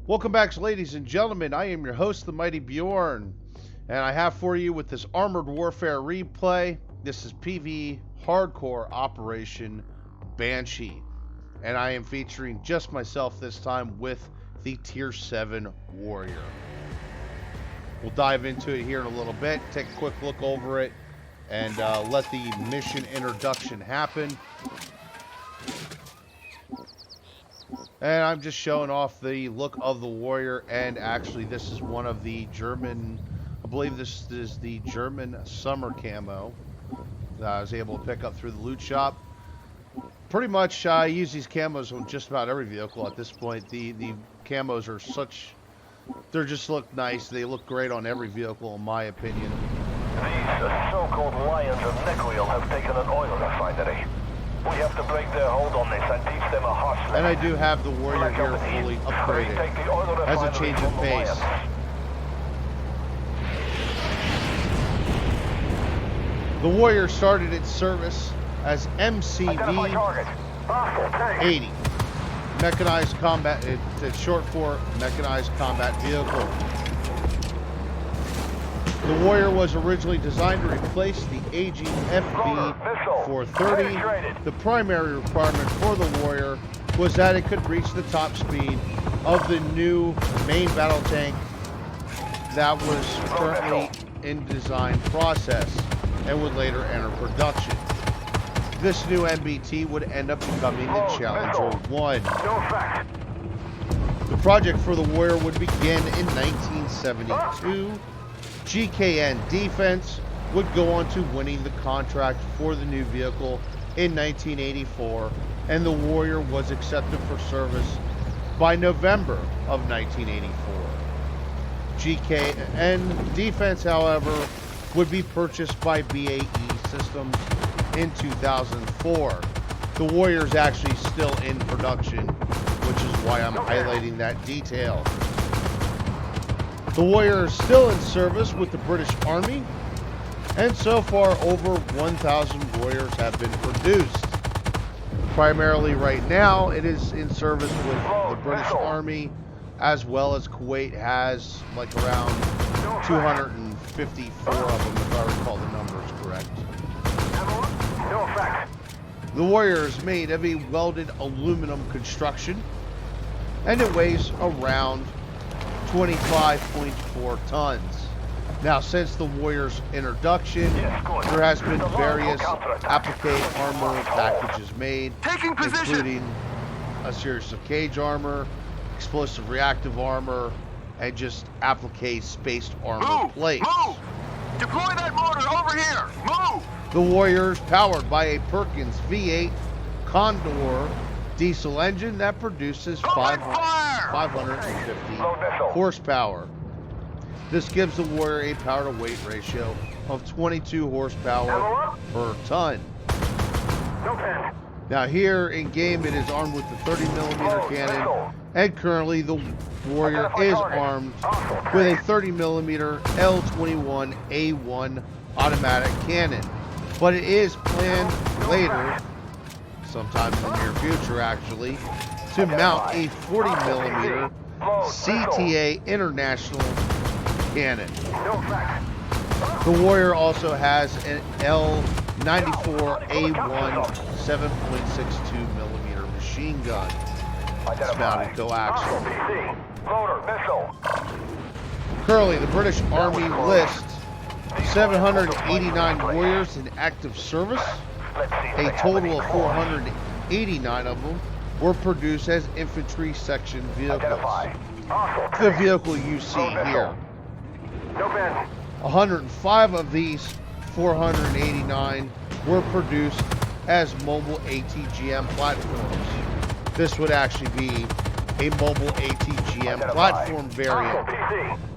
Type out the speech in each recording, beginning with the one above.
Welcome back, ladies and gentlemen. I am your host, the Mighty Bjorn, and I have for you with this Armored Warfare replay. This is PV Hardcore Operation Banshee, and I am featuring just myself this time with the Tier 7 Warrior. We'll dive into it here in a little bit, take a quick look over it, and let the mission introduction happen. And I'm just showing off the look of the Warrior, and actually this is one of the German, I believe this is the German summer camo that I was able to pick up through the loot shop. Pretty much I use these camos on just about every vehicle at this point. The camos are such, they just look nice. They look great on every vehicle in my opinion. These so-called lions of Nequil have taken an oil refinery. We have to break their hold on this and teach them a hustler. And I do have the Warrior here fully upgraded as a change of pace. The Warrior started its service as MCV-80, Mechanized Combat, it's short for Mechanized Combat Vehicle. The Warrior was originally designed to replace the aging FV510. The primary requirement for the Warrior was that it could reach the top speed of the new main battle tank that was currently in design process and would later enter production. This new MBT would end up becoming the Challenger 1. The project for the Warrior would begin in 1972. GKN Defense would go on to winning the contract for the new vehicle in 1984, and the Warrior was accepted for service by November of 1984. GKN Defense, however, would be purchased by BAE Systems in 2004. The Warrior is actually still in production, which is why I'm highlighting that detail. The Warrior is still in service with the British Army, and so far over 1,000 Warriors have been produced. Primarily right now it is in service with the British Army, as well as Kuwait has like around 254 of them, if I recall the numbers correct. The Warrior is made of a welded aluminum construction, and it weighs around 25.4 tons. Now, since the Warrior's introduction, there has been various applique armor packages made, including a series of cage armor, explosive reactive armor, and just applique spaced armor plates. Move! Deploy that mortar over here! Move! The Warrior is powered by a Perkins V8 Condor diesel engine that produces 550 horsepower. This gives the Warrior a power to weight ratio of 22 horsepower per ton. Now here in game it is armed with the 30mm cannon, and currently the Warrior is armed with a 30mm L21A1 automatic cannon, but it is planned later, sometime in the near future actually, to mount a 40mm CTA International cannon. The Warrior also has an L94A1 7.62mm machine gun. It's mounted coaxial. Currently, the British Army lists 789 Warriors in active service. A total of 489 of them were produced as infantry section vehicles. The vehicle you see here. 105 of these 489 were produced as mobile ATGM platforms. This would actually be a mobile ATGM platform variant.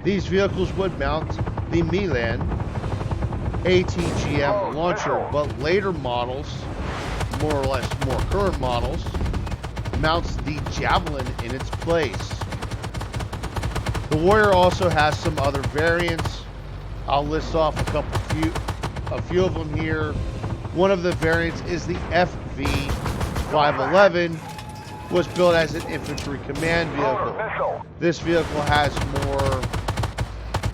These vehicles would mount the Milan ATGM launcher, but later models, more or less more current models, mounts the Javelin in its place. The Warrior also has some other variants. I'll list off a few of them here. One of the variants is the FV511. was built as an infantry command vehicle. Missile. This vehicle has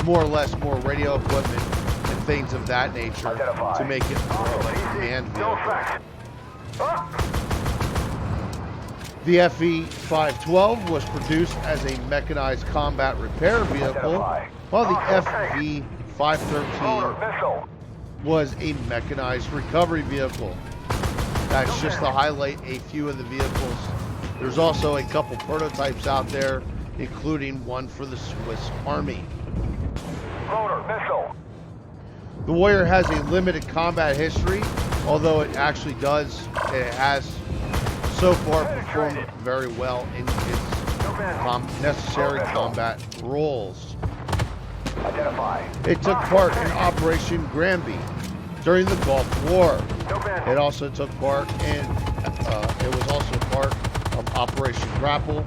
more or less more radio equipment and things of that nature Identify. to make it more of a command No vehicle. effect. The FV512 was produced as a mechanized combat repair vehicle, Identify. while the Loader, FV513 missile. was a mechanized recovery vehicle. That's just to highlight a few of the vehicles. There's also a couple prototypes out there, including one for the Swiss Army. Loader, missile. The Warrior has a limited combat history, although it has so far performed very well in its necessary combat roles. Identify. It took part in Operation Granby during the Gulf War. No bandit. It also took part in, it was also part of Operation Grapple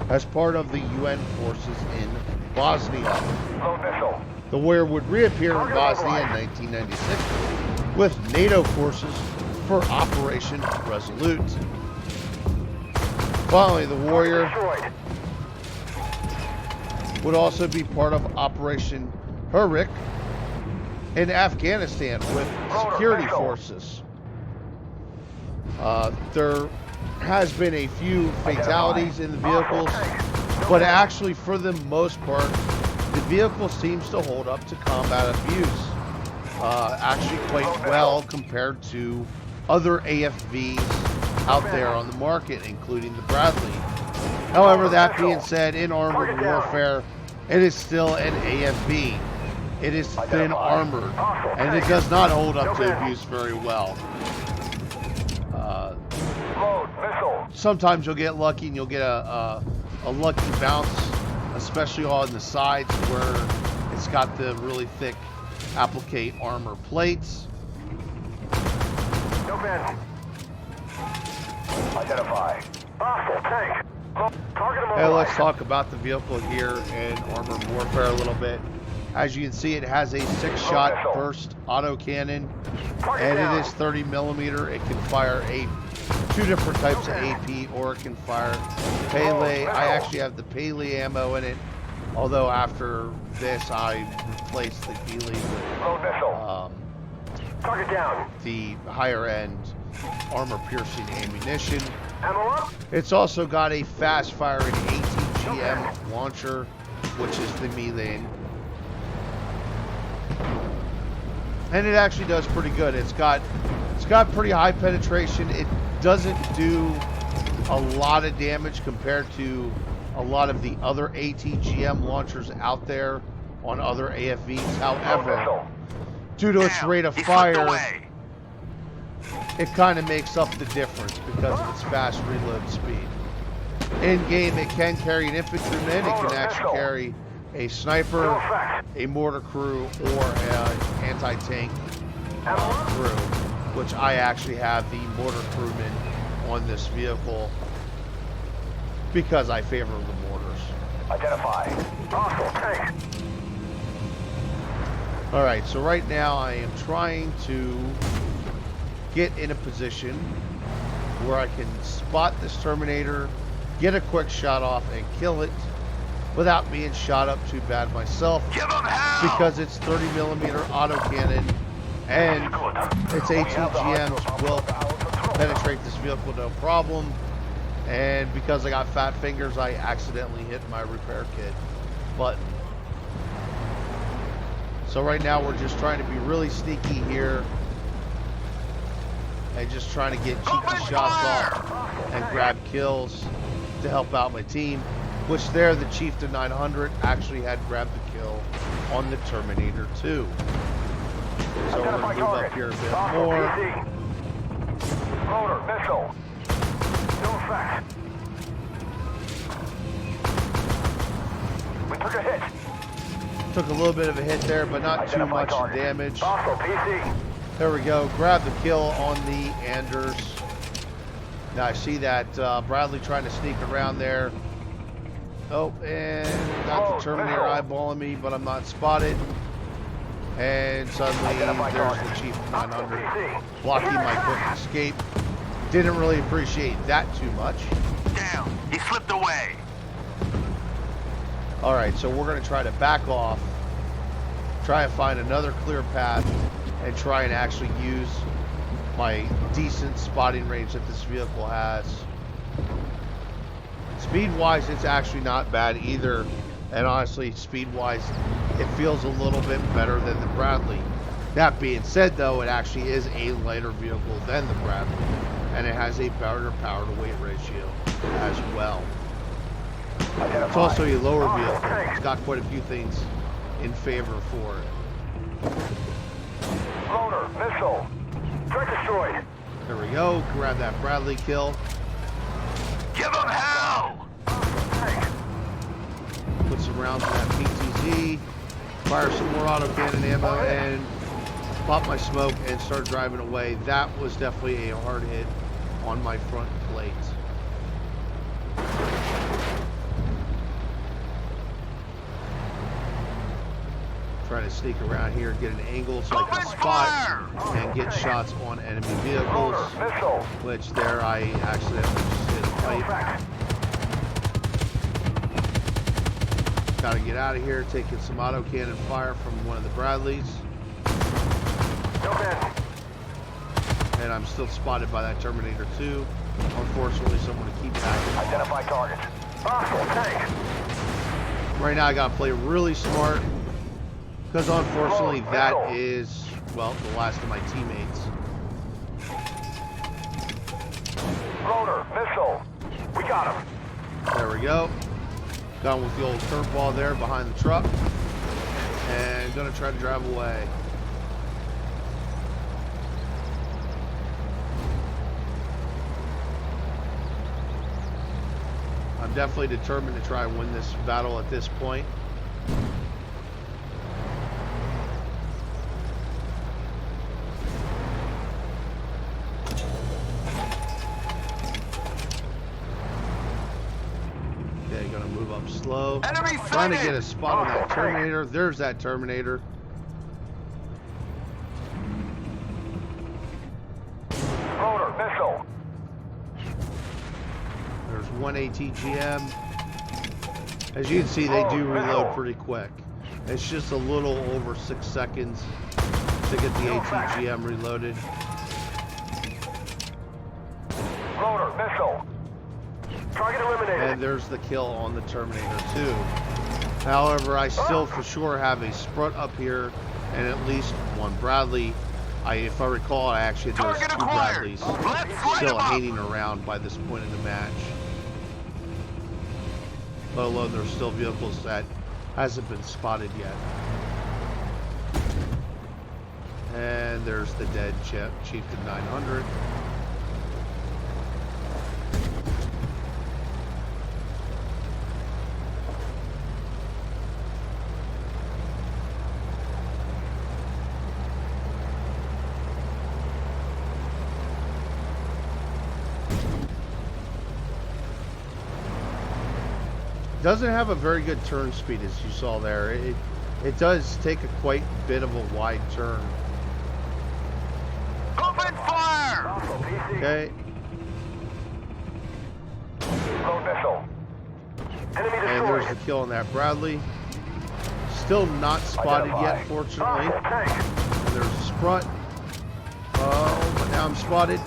as part of the UN forces in Bosnia. Load missile. The Warrior would reappear in Bosnia in 1996 with NATO forces for Operation Resolute. Finally, the Warrior Destroyed. would also be part of Operation Hurrik in Afghanistan with security forces. There has been a few fatalities in the vehicles, but actually for the most part, the vehicle seems to hold up to combat abuse. Actually quite well compared to other AFVs out there on the market, including the Bradley. However, that being said, in armored warfare, it is still an AFV. It is thin armored, and it does not hold up to abuse very well. Load missile. Sometimes you'll get lucky and you'll get a lucky bounce, especially on the sides where it's got the really thick applique armor plates. No bandit. Identify. Hostile tank. Target Hey, let's talk about the vehicle here in armored warfare a little bit. As you can see, it has a 6-shot burst autocannon, and it is 30 millimeter. It can fire two different types of AP, or it can fire Pele. I actually have the Pele ammo in it, although after this I replaced the Pele with target down. the higher end armor piercing ammunition. Ammo up. It's also got a fast firing ATGM launcher, which is the Milan. And it actually does pretty good. It's got pretty high penetration. It doesn't do a lot of damage compared to a lot of the other ATGM launchers out there on other AFVs. However, due to its rate of fire, it kind of makes up the difference because of its fast reload speed. In game, it can carry an infantryman. It can actually carry a sniper, a mortar crew, or an anti-tank crew, which I actually have the mortar crewman on this vehicle because I favor the mortars. Identify. Hostile tank. All right, so right now I am trying to get in a position where I can spot this Terminator, get a quick shot off, and kill it without being shot up too bad myself, because it's 30 millimeter autocannon and its ATGMs will penetrate this vehicle no problem. And because I got fat fingers, I accidentally hit my repair kit button. So right now we're just trying to be really sneaky here and just trying to get cheeky shots off and grab kills to help out my team, which there the Chieftain 900 actually had grabbed the kill on the Terminator 2. So we're going to move up here a bit more. Loader, missile. No effect. We took a hit. Took a little bit of a hit there, but not too much damage. Hostile PC. There we go. Grab the kill on the Anders. Now I see that Bradley trying to sneak around there. Oh, and got the Terminator eyeballing me, but I'm not spotted. And suddenly there's the Chief 900 blocking my quick escape. Didn't really appreciate that too much. way. All right, so we're going to try to back off, try to find another clear path, and try and actually use my decent spotting range that this vehicle has. Speed-wise, it's actually not bad either. And honestly, speed-wise, it feels a little bit better than the Bradley. That being said, though, it actually is a lighter vehicle than the Bradley. And it has a better power-to-weight ratio as well. It's also a lower vehicle. It's got quite a few things in favor for it. Loader, missile. Threat destroyed. There we go. Grab that Bradley kill. Give them hell! Put some rounds in that PTZ. Fire some more autocannon ammo and pop my smoke and start driving away. That was definitely a hard hit on my front plate. Trying to sneak around here, get an angle so I can spot and get shots on enemy vehicles. Which there I accidentally just hit a pipe. Gotta get out of here, taking some autocannon fire from one of the Bradleys. And I'm still spotted by that Terminator 2. Unfortunately, someone to keep back. Identify target. Hostile tank. Right now I gotta play really smart. Because unfortunately that is, well, the last of my teammates. Loader, missile. We got him. There we go. Got him with the old curveball there behind the truck. And gonna try to drive away. I'm definitely determined to try and win this battle at this point. Okay, gonna move up slow. Enemy Trying to sighted! get a spot on that Terminator. There's that Terminator. Loader, missile. There's one ATGM. As you can see, they do reload pretty quick. It's just a little over 6 seconds to get the ATGM reloaded. Loader, missile. Target eliminated. And there's the kill on the Terminator 2. However, I still for sure have a sprut up here and at least one Bradley. If I recall, I actually had those two Bradleys still hanging around by this point in the match. Let alone there's still vehicles that hasn't been spotted yet. And there's the dead Chieftain 900. Doesn't have a very good turn speed, as you saw there. It does take a quite bit of a wide turn. Open fire! Okay. Load missile. Enemy And destroyed. there's the kill on that Bradley. Still not spotted yet, fortunately. And there's a sprut. Oh, but now I'm spotted.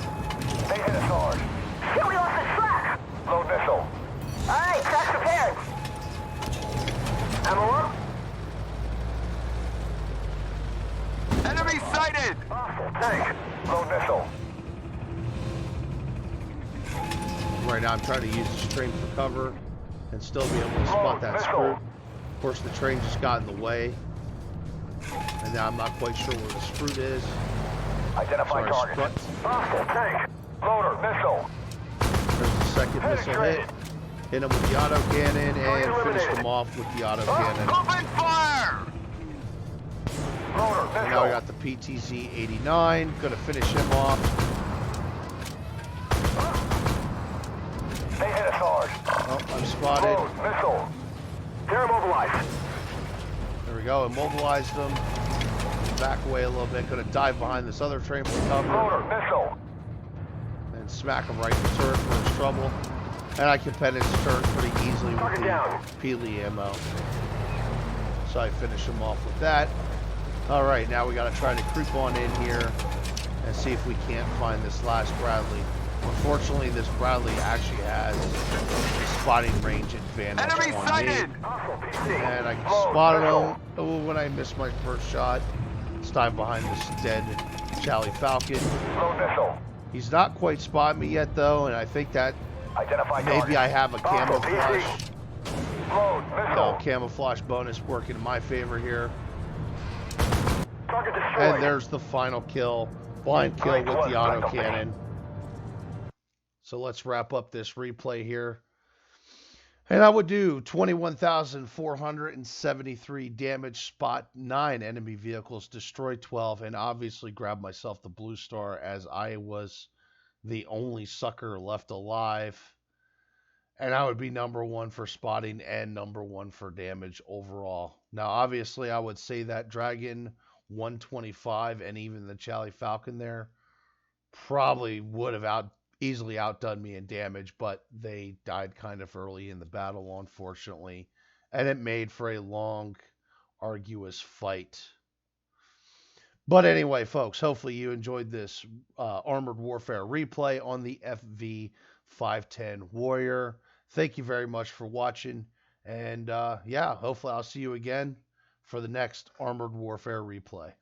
They hit us hard. Shit, we lost the track! Load missile. Alright, track's repaired. Ammo up. Enemy sighted! Tank. Load missile. Right now I'm trying to use this train for cover and still be able to spot that sprue. Of course, the train just got in the way. And now I'm not quite sure where the sprue is. Identify Sorry, target. sprut. Hostile tank. Loader missile. There's the second missile hit. Hit him with the autocannon and finished him off with the autocannon. Open fire! Loader And now I missile. got the PTZ 89. Gonna finish him off. They hit us hard. Oh, I'm spotted. Load missile. They're immobilized. There we go. Immobilized him. Back away a little bit. Gonna dive behind this other train for cover. Loader missile. And smack him right in the turret for his trouble. And I can pen his turret pretty easily with Target the down. Peely ammo. So I finish him off with that. Alright, now we gotta try to creep on in here and see if we can't find this last Bradley. Unfortunately, this Bradley actually has spotting range advantage Enemy on sighted! me. Hostile PC. And I Load spotted missile. him. Oh, when I missed my first shot. It's time behind this dead Charlie Falcon. Load missile. He's not quite spotted me yet, though, and I think that Identify maybe target. I have a Hostile camouflage. PC. Load missile. Camouflage bonus working in my favor here. Target destroyed. And there's the final kill. Blind kill with the autocannon. So let's wrap up this replay here. And I would do 21,473 damage, spot 9 enemy vehicles, destroy 12, and obviously grab myself the blue star as I was the only sucker left alive. And I would be #1 for spotting and #1 for damage overall. Now, obviously, I would say that Dragon 125 and even the Charlie Falcon there probably would have easily outdone me in damage, but they died kind of early in the battle, unfortunately. And it made for a long, arduous fight. But anyway, folks, hopefully you enjoyed this Armored Warfare replay on the FV510 Warrior. Thank you very much for watching. And yeah, hopefully I'll see you again for the next Armored Warfare replay.